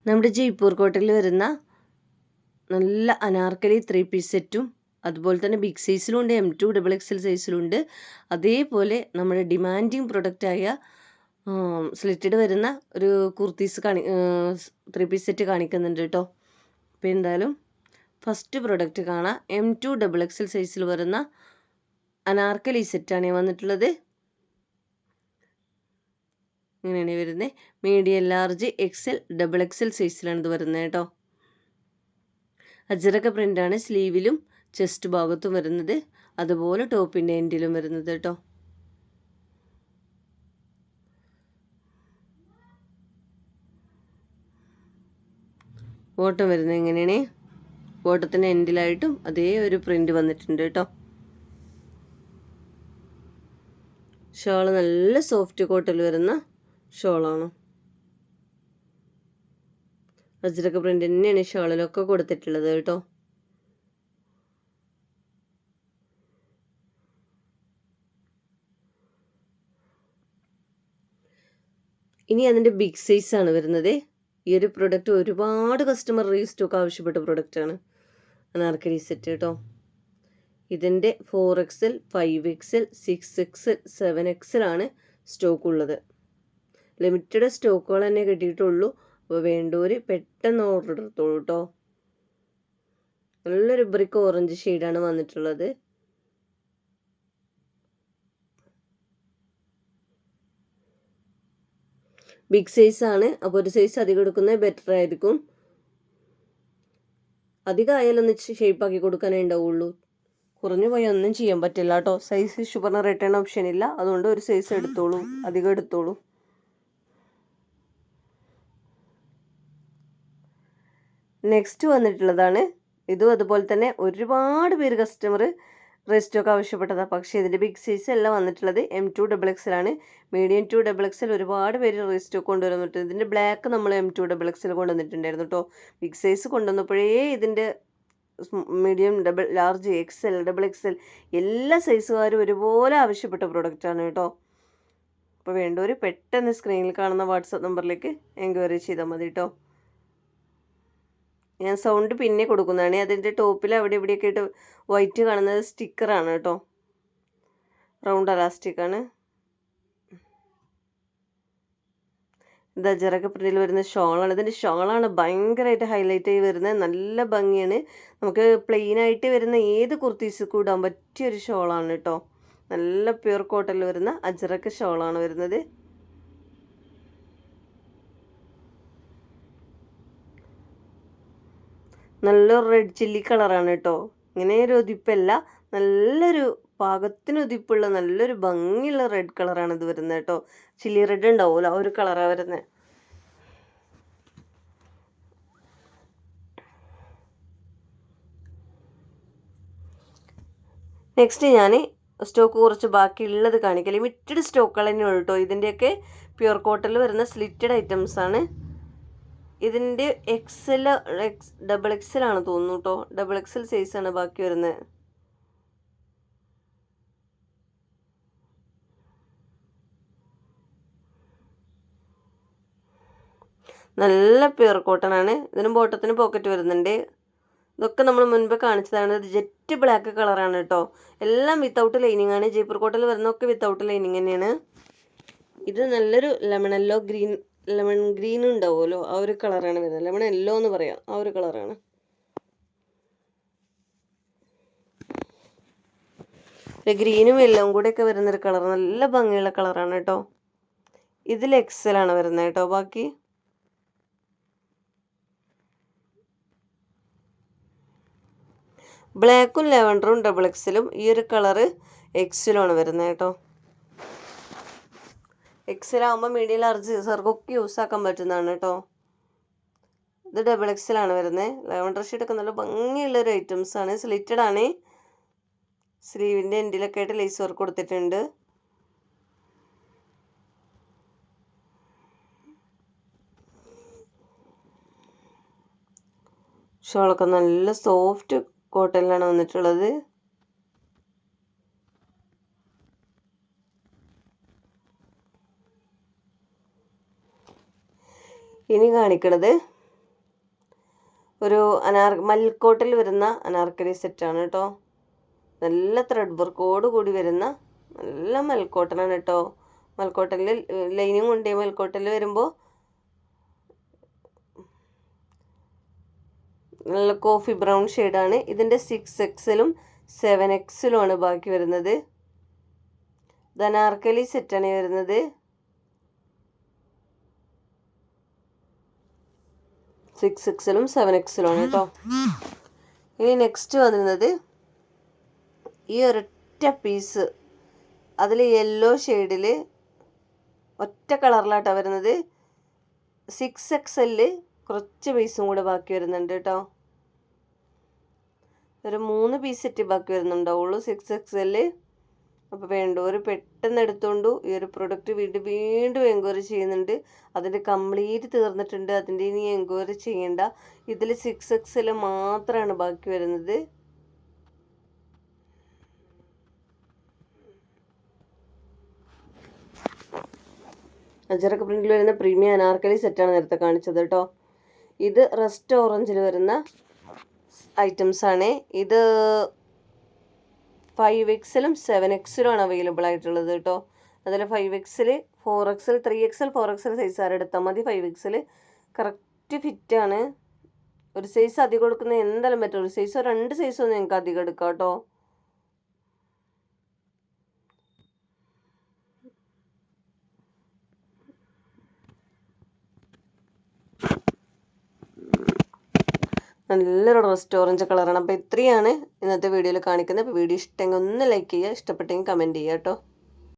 നമ്മുടെ ജയ്പൂർ കോട്ടയിൽ വരുന്ന നല്ല അനാർക്കലി 3 പീസ് സെറ്റും അതുപോലെ തന്നെ ബിഗ് സൈസിലും ഉണ്ട്, M2 XXL സൈസിലും ഉണ്ട്. അതേപോലെ നമ്മുടെ ഡിമാൻഡിങ് പ്രൊഡക്റ്റായ സ്ലിറ്റഡ് വരുന്ന ഒരു കുർത്തീസ് 3 പീസ് സെറ്റ് കാണിക്കുന്നുണ്ട് കേട്ടോ. അപ്പോൾ എന്തായാലും ഫസ്റ്റ് പ്രൊഡക്റ്റ് കാണാം. M2 XXL സൈസിൽ വരുന്ന അനാർക്കലി സെറ്റാണ് വന്നിട്ടുള്ളത്. ഇങ്ങനെയാണ് വരുന്നത്. മീഡിയം, ലാർജ്, XL, XXL സൈസിലാണ് ഇത് വരുന്നത് കേട്ടോ. അജ്രക പ്രിൻ്റാണ് സ്ലീവിലും ചെസ്റ്റ് ഭാഗത്തും വരുന്നത്, അതുപോലെ ടോപ്പിൻ്റെ എൻഡിലും വരുന്നത് കേട്ടോ. ബോട്ടം വരുന്നത് എങ്ങനെയാണ്? ബോട്ടത്തിൻ്റെ എൻഡിലായിട്ടും അതേ ഒരു പ്രിൻ്റ് വന്നിട്ടുണ്ട് കേട്ടോ. ഷോള് നല്ല സോഫ്റ്റ് കോട്ടണിൽ വരുന്ന ഷോളാണ്. അജ്രക പ്രിൻ്റ് തന്നെയാണ് ഷോളിലൊക്കെ കൊടുത്തിട്ടുള്ളത് കേട്ടോ. ഇനി അതിൻ്റെ ബിഗ് സൈസാണ് വരുന്നത്. ഈ ഒരു പ്രൊഡക്റ്റ് ഒരുപാട് കസ്റ്റമർ റീസ്റ്റോക്ക് ആവശ്യപ്പെട്ട പ്രൊഡക്റ്റാണ് അനാർക്കലി സെറ്റ് കേട്ടോ. ഇതിൻ്റെ 4XL, 5XL, 6XL, 7XL ആണ് സ്റ്റോക്ക് ഉള്ളത്. ലിമിറ്റഡ് സ്റ്റോക്കുകൾ തന്നെ കിട്ടിയിട്ടുള്ളൂ. അപ്പോൾ വേണ്ടവർ പെട്ടെന്ന് ഓർഡർ എടുത്തോളൂ കേട്ടോ. നല്ലൊരു ബ്രിക്ക് ഓറഞ്ച് ഷെയ്ഡാണ് വന്നിട്ടുള്ളത്. ബിഗ് സൈസാണ്, അപ്പോൾ ഒരു സൈസ് അധികം എടുക്കുന്നത് ബെറ്റർ ആയിരിക്കും. അധികം ആയാലൊന്ന് ഷേപ്പാക്കി കൊടുക്കാനേ ഉണ്ടാവുള്ളൂ. കുറഞ്ഞു പോയി ഒന്നും ചെയ്യാൻ പറ്റില്ല കേട്ടോ. സൈസ് ഇഷ്യൂ പറഞ്ഞാൽ റിട്ടേൺ ഓപ്ഷൻ ഇല്ല. അതുകൊണ്ട് ഒരു സൈസ് എടുത്തോളൂ, അധികം എടുത്തോളൂ. നെക്സ്റ്റ് വന്നിട്ടുള്ളതാണ്. ഇതും അതുപോലെ തന്നെ ഒരുപാട് പേര് കസ്റ്റമർ റെസ്റ്റോക്ക് ആവശ്യപ്പെട്ടതാണ്. പക്ഷേ ഇതിൻ്റെ ബിഗ് സൈസ് എല്ലാം വന്നിട്ടുള്ളത് M2 XXL ആണ്. മീഡിയം 2 XXL ഒരുപാട് പേര് റെസ്റ്റോക്ക് കൊണ്ടുവന്നിട്ടുണ്ട്. ഇതിൻ്റെ ബ്ലാക്ക് നമ്മൾ M2 XXL കൊണ്ടുവന്നിട്ടുണ്ടായിരുന്നു കേട്ടോ. ബിഗ് സൈസ് കൊണ്ടുവന്നപ്പോഴേ ഇതിൻ്റെ മീഡിയം, ലാർജ്, XL, XXL എല്ലാ സൈസുകാരും ഒരുപോലെ ആവശ്യപ്പെട്ട പ്രൊഡക്റ്റാണ് കേട്ടോ. അപ്പോൾ വേണ്ടവർ പെട്ടെന്ന് സ്ക്രീനിൽ കാണുന്ന വാട്സപ്പ് നമ്പറിലേക്ക് എൻക്വയറി ചെയ്താൽ മതി കേട്ടോ. ഞാൻ സൗണ്ട് പിന്നെ കൊടുക്കുന്നതാണ്. അതിൻ്റെ ടോപ്പിൽ അവിടെ ഇവിടെയൊക്കെ ആയിട്ട് വൈറ്റ് കാണുന്നത് സ്റ്റിക്കറാണ് കേട്ടോ. റൗണ്ട് അലാസ്റ്റിക്കാണ്. ഇത് അജറക പ്രിന്റിൽ വരുന്ന ഷോളാണ്. ഇതിൻ്റെ ഷോളാണ് ഭയങ്കരമായിട്ട് ഹൈലൈറ്റ് ആയി വരുന്നത്. നല്ല ഭംഗിയാണ്. നമുക്ക് പ്ലെയിൻ ആയിട്ട് വരുന്ന ഏത് കുർത്തീസിക്കും ഇടാൻ പറ്റിയൊരു ഷോളാണ് കേട്ടോ. നല്ല പ്യൂർ കോട്ടണിൽ വരുന്ന അജറക ഷോളാണ് വരുന്നത്. നല്ലൊരു റെഡ് ചില്ലി കളറാണ് കേട്ടോ. ഇങ്ങനെ ഒരു ഉതിപ്പല്ല, നല്ലൊരു പാകത്തിന് ഉതിപ്പുള്ള നല്ലൊരു ഭംഗിയുള്ള റെഡ് കളറാണ് ഇത് വരുന്നത് കേട്ടോ. ചില്ലി റെഡ് ഉണ്ടാവുമല്ലോ, ആ ഒരു കളറാണ് വരുന്നത്. നെക്സ്റ്റ് ഞാൻ സ്റ്റോക്ക് കുറച്ച് ബാക്കിയുള്ളത് കാണിക്കാം. ലിമിറ്റഡ് സ്റ്റോക്കുകൾ തന്നെയുള്ളൂ കേട്ടോ. ഇതിൻ്റെയൊക്കെ പ്യുർ കോട്ടണിൽ വരുന്ന സ്ലിറ്റഡ് ഐറ്റംസ് ആണ്. ഇതിൻ്റെ XL, XXL ആണ് തോന്നുന്നു കേട്ടോ. XXL സൈസാണ് ബാക്കി വരുന്നത്. നല്ല പ്യുർ കോട്ടൺ ആണ്. ഇതിന് ബോട്ടത്തിന് പോക്കറ്റ് വരുന്നുണ്ട്. ഇതൊക്കെ നമ്മൾ മുൻപ് കാണിച്ചതാണ്. ഇത് ജെറ്റ് ബ്ലാക്ക് കളറാണ് കേട്ടോ. എല്ലാം വിത്തൗട്ട് ലൈനിങ് ആണ്. ജയ്പൂർ കോട്ടണിൽ വരുന്നതൊക്കെ വിത്തൗട്ട് ലൈനിങ് തന്നെയാണ്. ഇത് നല്ലൊരു ലെമൺ ഗ്രീൻ ഉണ്ടാവുമല്ലോ, ആ ഒരു കളറാണ് വരുന്നത്. ലെമൺ യെല്ലോ എന്ന് പറയാം, ആ ഒരു കളറാണ്. ഗ്രീനും യെല്ലോവും കൂടെയൊക്കെ വരുന്നൊരു കളർ, നല്ല ഭംഗിയുള്ള കളറാണ് കേട്ടോ. ഇതിൽ XL ആണ് വരുന്നത് കേട്ടോ. ബാക്കി ബ്ലാക്കും ലെവൻഡറും XXLും ഈ ഒരു കളറ് XL ആണ് വരുന്നത് കേട്ടോ. XL ആകുമ്പോൾ മീഡിയം, ലാർജ് സൈസുകാർക്കൊക്കെ യൂസ് ആക്കാൻ പറ്റുന്നതാണ് കേട്ടോ. ഇത് XXL ആണ് വരുന്നത്. ലെവൻഡർ ഷീറ്റൊക്കെ നല്ല ഭംഗിയുള്ളൊരു ഐറ്റംസ് ആണ്. സ്ലിറ്റഡ് ആണ്. സ്ലീവിൻ്റെ എൻഡിലൊക്കെ ആയിട്ട് ലേസ് വർക്ക് കൊടുത്തിട്ടുണ്ട്. ഷോളൊക്കെ നല്ല സോഫ്റ്റ് കോട്ടണിലാണ് വന്നിട്ടുള്ളത്. ഇനി കാണിക്കണത് ഒരു മൽക്കോട്ടിൽ വരുന്ന അനാർക്കലി സെറ്റാണ് കേട്ടോ. നല്ല ത്രെഡ് വർക്കോട് കൂടി വരുന്ന നല്ല മൽക്കോട്ടനാണ് കേട്ടോ. മൽക്കോട്ടനിൽ ലൈനിങ് ഉണ്ട്. മൽക്കോട്ടനിൽ വരുമ്പോൾ നല്ല കോഫി ബ്രൗൺ ഷെയ്ഡാണ്. ഇതിൻ്റെ 6XL-ഉം 7XL-ഉം ആണ് ബാക്കി വരുന്നത്. ഇത് അനാർക്കലി സെറ്റാണ് വരുന്നത്. 6XL-ഉം 7XL-ഉം ആണ് കേട്ടോ. ഇനി നെക്സ്റ്റ് വന്നിരുന്നത് ഈ ഒരൊറ്റ പീസ്, അതിൽ യെല്ലോ ഷെയ്ഡിൽ ഒറ്റ കളറിലാട്ടോ വരുന്നത്. 6XL കുറച്ച് പീസും കൂടെ ബാക്കി വരുന്നുണ്ട് കേട്ടോ. ഒരു 3 പീസ് സെറ്റ് ബാക്കി വരുന്നുണ്ടാവുള്ളൂ 6XL. അപ്പോൾ വേണ്ടവർ പെട്ടെന്ന് എടുത്തോണ്ടു. ഈ ഒരു പ്രൊഡക്റ്റ് വീണ്ടും എൻക്വയറി ചെയ്യുന്നുണ്ട്. അതിൻ്റെ കംപ്ലീറ്റ് തീർന്നിട്ടുണ്ട്. അതിൻ്റെ ഇനി എൻക്വയറി ചെയ്യേണ്ട. ഇതിൽ 6XL മാത്രമാണ് ബാക്കി വരുന്നത്. അജറക്ക് പ്രിന്റിൽ വരുന്ന പ്രീമിയം അനാർക്കലി സെറ്റാണ് നേരത്തെ കാണിച്ചത് കേട്ടോ. ഇത് റസ്റ്റ് ഓറഞ്ചിൽ വരുന്ന ഐറ്റംസ് ആണ്. ഇത് 5XL-ഉം 7XL-ഉം ആണ് അവൈലബിൾ ആയിട്ടുള്ളത് കേട്ടോ. അതിൽ 5XL, 4XL, 3XL, 4XL size ആരെടുത്താൽ മതി. 5XL correct ഫിറ്റാണ്. ഒരു സൈസ് അധികം കൊടുക്കുന്നത് എന്തായാലും പറ്റും. ഒരു സൈസോ 2 സൈസോ നിങ്ങൾക്ക് അധികം എടുക്കാം കേട്ടോ. നല്ലൊരു റസ്റ്റ് ഓറഞ്ച് കളറാണ്. അപ്പോൾ ഇത്രയാണ് ഇന്നത്തെ വീഡിയോയിൽ കാണിക്കുന്നത്. അപ്പോൾ വീഡിയോ ഇഷ്ടമെങ്കിൽ ഒന്ന് ലൈക്ക് ചെയ്യുക, ഇഷ്ടപ്പെട്ടെങ്കിൽ കമൻറ്റ് ചെയ്യുക കേട്ടോ.